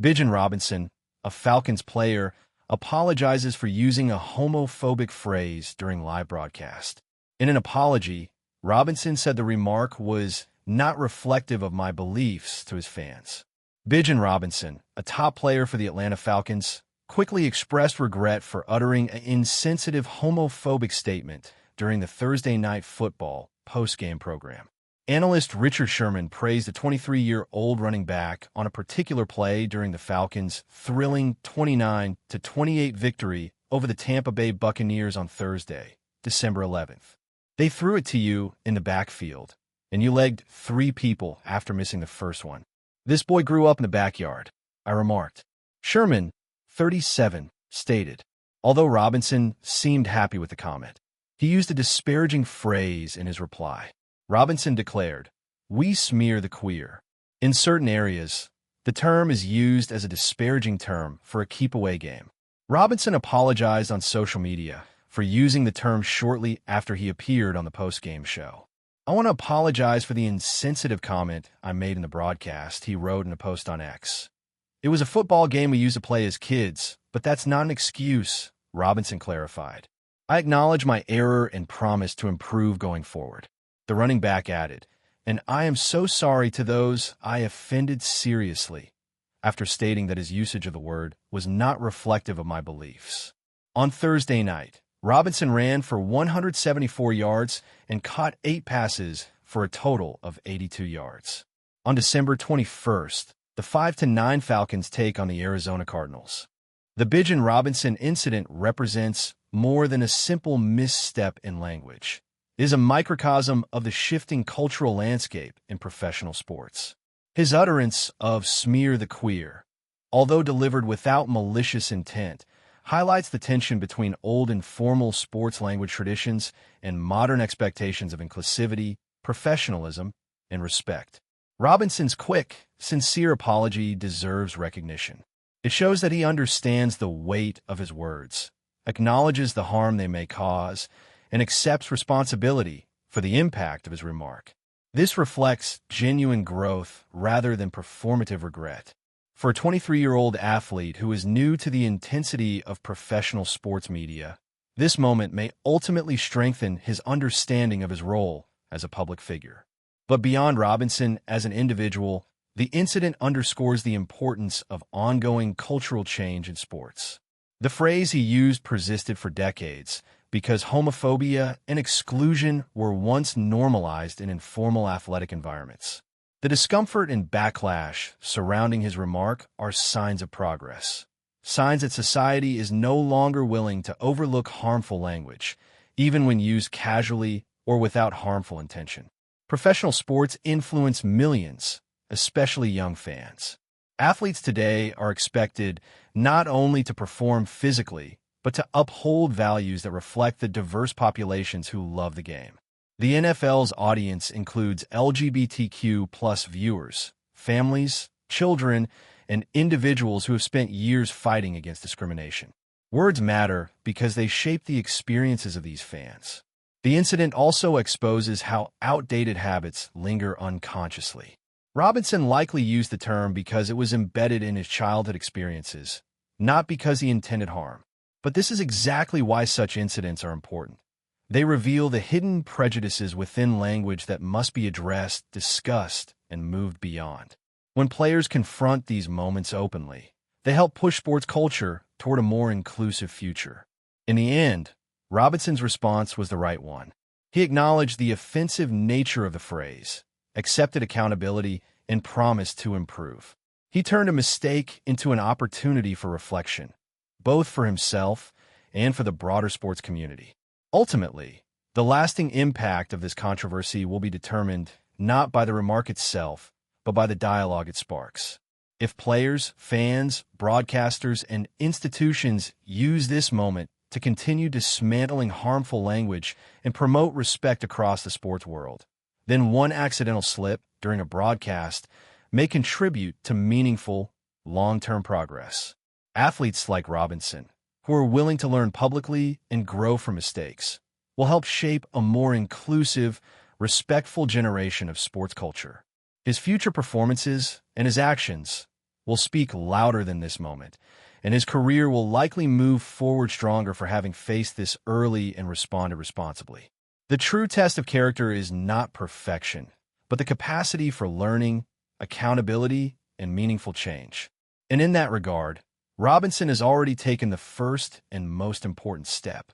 Bijan Robinson, a Falcons player, apologizes for using a homophobic phrase during live broadcast. In an apology, Robinson said the remark was not reflective of my beliefs to his fans. Bijan Robinson, a top player for the Atlanta Falcons, quickly expressed regret for uttering an insensitive homophobic statement during the Thursday Night Football postgame program. Analyst Richard Sherman praised the 23-year-old running back on a particular play during the Falcons' thrilling 29-28 victory over the Tampa Bay Buccaneers on Thursday, December 11th. They threw it to you in the backfield, and you legged 3 people after missing the first one. This boy grew up in the backyard, I remarked. Sherman, 37, stated. Although Robinson seemed happy with the comment, he used a disparaging phrase in his reply. Robinson declared, "We smear the queer." In certain areas, the term is used as a disparaging term for a keep-away game. Robinson apologized on social media for using the term shortly after he appeared on the postgame show. "I want to apologize for the insensitive comment I made in the broadcast," he wrote in a post on X. "It was a football game we used to play as kids, but that's not an excuse," Robinson clarified. "I acknowledge my error and promise to improve going forward." The running back added, "And I am so sorry to those I offended seriously," after stating that his usage of the word was not reflective of my beliefs. On Thursday night, Robinson ran for 174 yards and caught 8 passes for a total of 82 yards. On December 21st, the 5-9 Falcons take on the Arizona Cardinals. The Bijan Robinson incident represents more than a simple misstep in language. It is a microcosm of the shifting cultural landscape in professional sports. His utterance of "smear the queer," although delivered without malicious intent, highlights the tension between old and formal sports language traditions and modern expectations of inclusivity, professionalism, and respect. Robinson's quick, sincere apology deserves recognition. It shows that he understands the weight of his words, acknowledges the harm they may cause, and accepts responsibility for the impact of his remark. This reflects genuine growth rather than performative regret. For a 23-year-old athlete who is new to the intensity of professional sports media, this moment may ultimately strengthen his understanding of his role as a public figure. But beyond Robinson as an individual, the incident underscores the importance of ongoing cultural change in sports. The phrase he used persisted for decades, because homophobia and exclusion were once normalized in informal athletic environments. The discomfort and backlash surrounding his remark are signs of progress. Signs that society is no longer willing to overlook harmful language, even when used casually or without harmful intention. Professional sports influence millions, especially young fans. Athletes today are expected not only to perform physically, but to uphold values that reflect the diverse populations who love the game. The NFL's audience includes LGBTQ+ viewers, families, children, and individuals who have spent years fighting against discrimination. Words matter because they shape the experiences of these fans. The incident also exposes how outdated habits linger unconsciously. Robinson likely used the term because it was embedded in his childhood experiences, not because he intended harm. But this is exactly why such incidents are important. They reveal the hidden prejudices within language that must be addressed, discussed, and moved beyond. When players confront these moments openly, they help push sports culture toward a more inclusive future. In the end, Robinson's response was the right one. He acknowledged the offensive nature of the phrase, accepted accountability, and promised to improve. He turned a mistake into an opportunity for reflection, both for himself and for the broader sports community. Ultimately, the lasting impact of this controversy will be determined not by the remark itself, but by the dialogue it sparks. If players, fans, broadcasters, and institutions use this moment to continue dismantling harmful language and promote respect across the sports world, then one accidental slip during a broadcast may contribute to meaningful, long-term progress. Athletes like Robinson, who are willing to learn publicly and grow from mistakes, will help shape a more inclusive, respectful generation of sports culture. His future performances and his actions will speak louder than this moment, and his career will likely move forward stronger for having faced this early and responded responsibly. The true test of character is not perfection, but the capacity for learning, accountability, and meaningful change. And in that regard, Robinson has already taken the first and most important step.